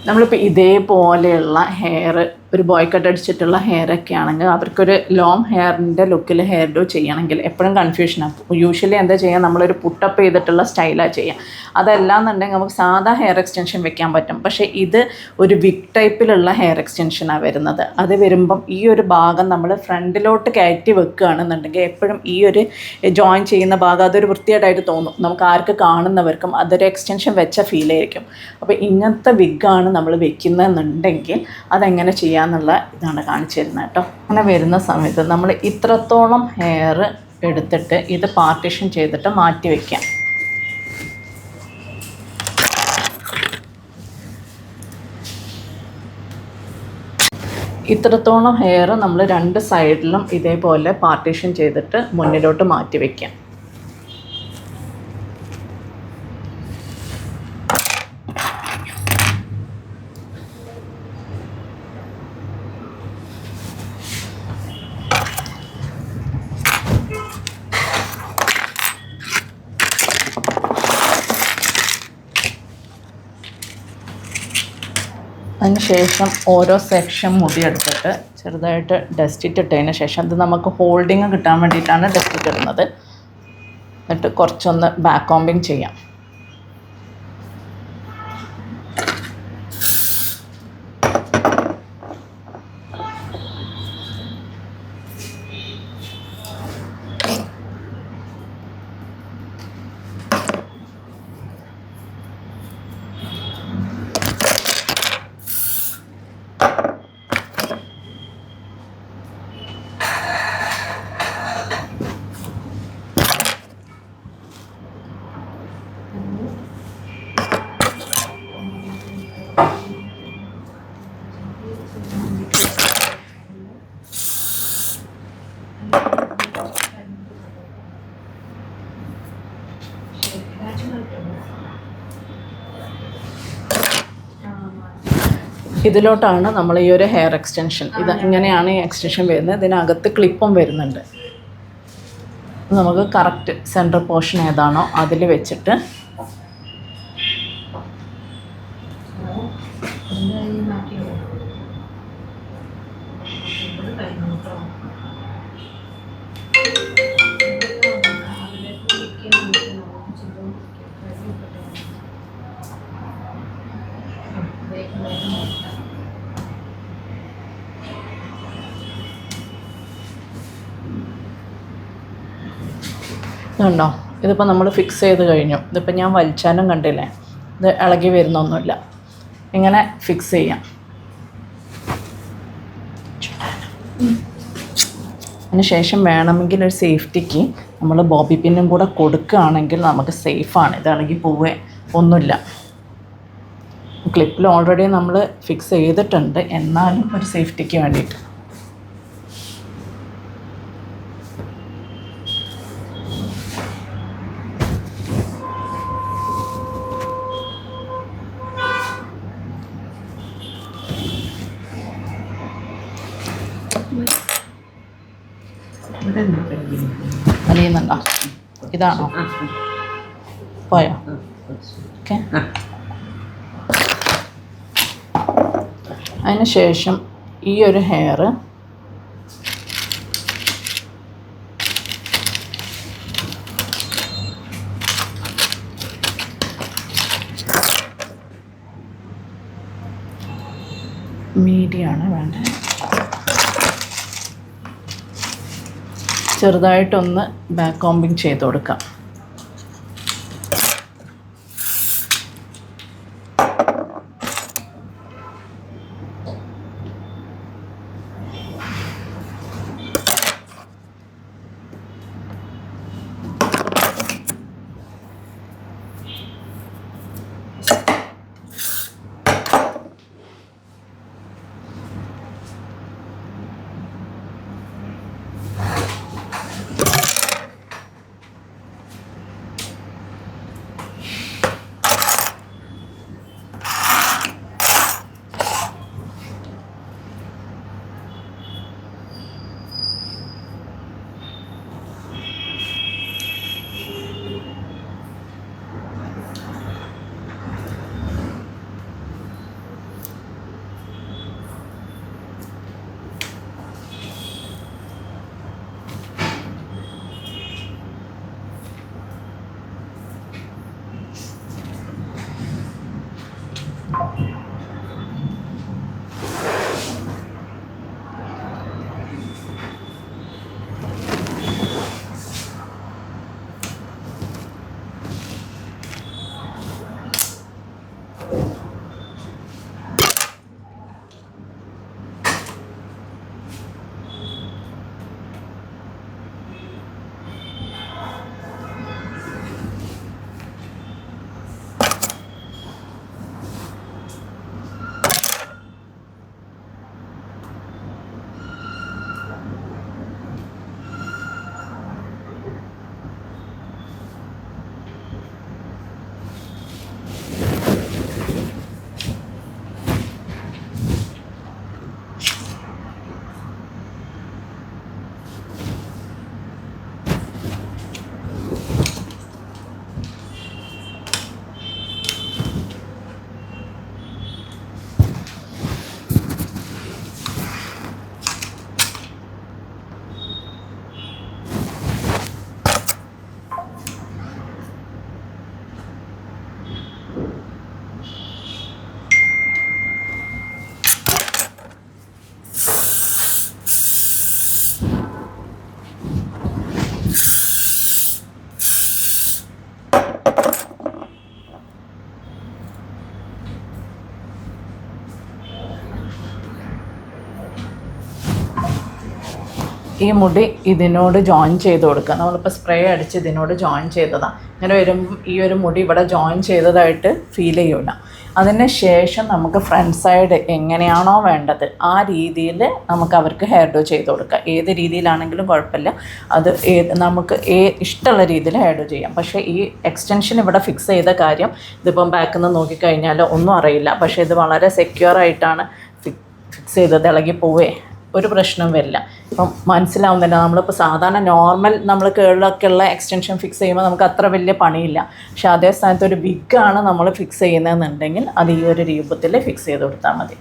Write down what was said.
നമ്മളിപ്പോൾ ഇതേപോലെയുള്ള ഹെയർ ഒരു ബോയ് കട്ട് അടിച്ചിട്ടുള്ള ഹെയറൊക്കെ ആണെങ്കിൽ അവർക്കൊരു ലോങ് ഹെയറിൻ്റെ ലുക്കിൽ ഹെയർ ഡോ ചെയ്യണമെങ്കിൽ എപ്പോഴും കൺഫ്യൂഷനാണ്. യൂഷ്വലി എന്താ ചെയ്യുക, നമ്മളൊരു പുട്ടപ്പ് ചെയ്തിട്ടുള്ള സ്റ്റൈലാണ് ചെയ്യുക. അതല്ലാന്നുണ്ടെങ്കിൽ നമുക്ക് സാധാ ഹെയർ എക്സ്റ്റൻഷൻ വെക്കാൻ പറ്റും. പക്ഷേ ഇത് ഒരു വിഗ് ടൈപ്പിലുള്ള ഹെയർ എക്സ്റ്റൻഷനാണ് വരുന്നത്. അത് വരുമ്പം ഈ ഒരു ഭാഗം നമ്മൾ ഫ്രണ്ടിലോട്ട് കയറ്റി വെക്കുകയാണെന്നുണ്ടെങ്കിൽ എപ്പോഴും ഈ ഒരു ജോയിൻ ചെയ്യുന്ന ഭാഗം അതൊരു വൃത്തിയായിട്ടായിട്ട് തോന്നും. നമുക്ക് ആർക്ക് കാണുന്നവർക്കും അതൊരു എക്സ്റ്റൻഷൻ വെച്ച ഫീലായിരിക്കും. അപ്പോൾ ഇങ്ങനത്തെ വിഗ്ഗാണ് നമ്മൾ വെക്കുന്നതെന്നുണ്ടെങ്കിൽ അതെങ്ങനെ ചെയ്യാമെന്നുള്ള ഇതാണ് കാണിച്ചു തരുന്നത് കേട്ടോ. അങ്ങനെ വരുന്ന സമയത്ത് നമ്മൾ ഇത്രത്തോളം ഹെയർ എടുത്തിട്ട് ഇത് പാർട്ടീഷൻ ചെയ്തിട്ട് മാറ്റി വയ്ക്കാം. ഇത്രത്തോളം ഹെയർ നമ്മൾ രണ്ട് സൈഡിലും ഇതേപോലെ പാർട്ടീഷൻ ചെയ്തിട്ട് മുന്നിലോട്ട് മാറ്റി വയ്ക്കാം. അതിന് ശേഷം ഓരോ സെക്ഷൻ മുടി എടുത്തിട്ട് ചെറുതായിട്ട് ഡസ്റ്റിറ്റ് ഇട്ടതിന് ശേഷം ഇത് നമുക്ക് ഹോൾഡിങ് കിട്ടാൻ വേണ്ടിയിട്ടാണ് ഡസ്റ്റിറ്റ് ഇടുന്നത്. എന്നിട്ട് കുറച്ചൊന്ന് ബാക്ക് കോമ്പിങ് ചെയ്യാം. ഇതിലോട്ടാണ് നമ്മൾ ഈ ഒരു ഹെയർ എക്സ്റ്റൻഷൻ, ഇത് ഇങ്ങനെയാണ് ഈ എക്സ്റ്റൻഷൻ വരുന്നത്. ഇതിനകത്ത് ക്ലിപ്പും വരുന്നുണ്ട്. നമുക്ക് കറക്റ്റ് സെൻറ്റർ പോർഷൻ ഏതാണോ അതിൽ വെച്ചിട്ട് ഇതുണ്ടോ, ഇതിപ്പോൾ നമ്മൾ ഫിക്സ് ചെയ്ത് കഴിഞ്ഞു. ഇതിപ്പോൾ ഞാൻ വലിച്ചാലും കണ്ടില്ലേ, ഇത് ഇളകി വരുന്നൊന്നുമില്ല. ഇങ്ങനെ ഫിക്സ് ചെയ്യാം. അതിന് ശേഷം വേണമെങ്കിൽ ഒരു സേഫ്റ്റിക്ക് നമ്മൾ ബോബി പിന്നും കൂടെ കൊടുക്കുകയാണെങ്കിൽ നമുക്ക് സേഫാണ്. ഇത് ഇളകി പോവേ ഒന്നുമില്ല. ക്ലിപ്പിൽ ഓൾറെഡി നമ്മൾ ഫിക്സ് ചെയ്തിട്ടുണ്ട്, എന്നാലും ഒരു സേഫ്റ്റിക്ക് വേണ്ടിയിട്ട്. അറിയുന്നുണ്ടോ? ഇതാണോ? പോയോ? ഓക്കെ. അതിന് ശേഷം ഈ ഒരു ഹെയർ മീഡിയമാണ് വേണ്ടത്. ചെറുതായിട്ടൊന്ന് ബാക്ക് കോമ്പിങ് ചെയ്ത് കൊടുക്കാം. ഈ മുടി ഇതിനോട് ജോയിൻ ചെയ്ത് കൊടുക്കുക. നമ്മളിപ്പോൾ സ്പ്രേ അടിച്ച് ഇതിനോട് ജോയിൻ ചെയ്തതാണ്. ഇങ്ങനെ വരുമ്പം ഈ ഒരു മുടി ഇവിടെ ജോയിൻ ചെയ്തതായിട്ട് ഫീൽ ചെയ്യൂല. അതിന് ശേഷം നമുക്ക് ഫ്രണ്ട് സൈഡ് എങ്ങനെയാണോ വേണ്ടത് ആ രീതിയിൽ നമുക്ക് അവർക്ക് ഹെയർ ഡോ ചെയ്ത് കൊടുക്കുക. ഏത് രീതിയിലാണെങ്കിലും കുഴപ്പമില്ല. അത് നമുക്ക് ഇഷ്ടമുള്ള രീതിയിൽ ഹെയർ ഡോ ചെയ്യാം. പക്ഷേ ഈ എക്സ്റ്റൻഷൻ ഇവിടെ ഫിക്സ് ചെയ്ത കാര്യം ഇതിപ്പം ബാക്കിൽ നിന്ന് നോക്കിക്കഴിഞ്ഞാൽ ഒന്നും അറിയില്ല. പക്ഷേ ഇത് വളരെ സെക്യൂർ ആയിട്ടാണ് ഫിക്സ് ചെയ്തത്. ഇളകി പോവേ ഒരു പ്രശ്നം വരില്ല. ഇപ്പം മനസ്സിലാവുന്നില്ല. നമ്മളിപ്പോൾ സാധാരണ നോർമൽ നമ്മൾ കേളിലൊക്കെ ഉള്ള എക്സ്റ്റൻഷൻ ഫിക്സ് ചെയ്യുമ്പോൾ നമുക്ക് അത്ര വലിയ പണിയില്ല. പക്ഷേ അതേ സ്ഥാനത്ത് ഒരു വിഗാണ് നമ്മൾ ഫിക്സ് ചെയ്യുന്നതെന്നുണ്ടെങ്കിൽ അത് ഈ ഒരു രൂപത്തിൽ ഫിക്സ് ചെയ്ത് കൊടുത്താൽ മതി.